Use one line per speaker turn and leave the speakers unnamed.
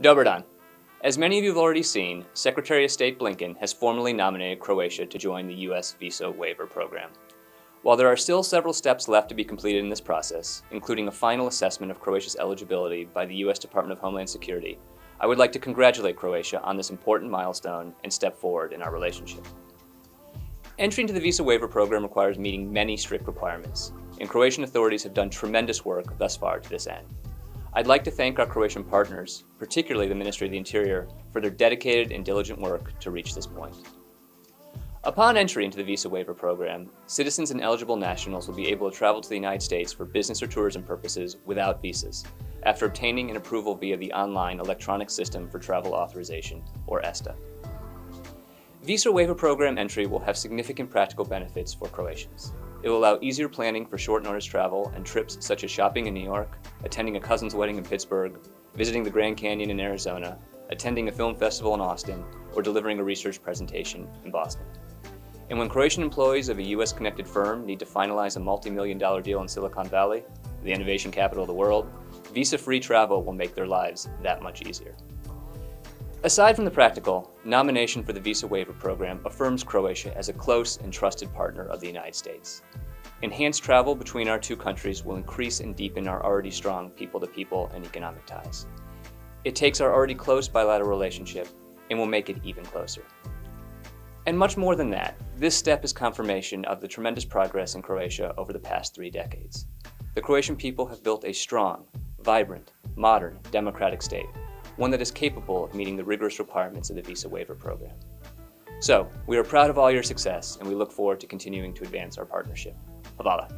Dobar dan. As many of you have already seen, Secretary of State Blinken has formally nominated Croatia to join the U.S. Visa Waiver Program. While there are still several steps left to be completed in this process, including a final assessment of Croatia's eligibility by the U.S. Department of Homeland Security, I would like to congratulate Croatia on this important milestone and step forward in our relationship. Entry into the Visa Waiver Program requires meeting many strict requirements, and Croatian authorities have done tremendous work thus far to this end. I'd like to thank our Croatian partners, particularly the Ministry of the Interior, for their dedicated and diligent work to reach this point. Upon entry into the Visa Waiver Program, citizens and eligible nationals will be able to travel to the United States for business or tourism purposes without visas, after obtaining an approval via the Online Electronic System for Travel Authorization, or ESTA. Visa Waiver Program entry will have significant practical benefits for Croatians. It will allow easier planning for short notice travel and trips such as shopping in New York, attending a cousin's wedding in Pittsburgh, visiting the Grand Canyon in Arizona, attending a film festival in Austin, or delivering a research presentation in Boston. And when Croatian employees of a US-connected firm need to finalize a multi-million-dollar deal in Silicon Valley, the innovation capital of the world, visa-free travel will make their lives that much easier. Aside from the practical, nomination for the Visa Waiver Program affirms Croatia as a close and trusted partner of the United States. Enhanced travel between our two countries will increase and deepen our already strong people-to-people and economic ties. It takes our already close bilateral relationship and will make it even closer. And much more than that, this step is confirmation of the tremendous progress in Croatia over the past 3 decades. The Croatian people have built a strong, vibrant, modern, democratic state, one that is capable of meeting the rigorous requirements of the Visa Waiver Program. So, we are proud of all your success, and we look forward to continuing to advance our partnership. Hvala.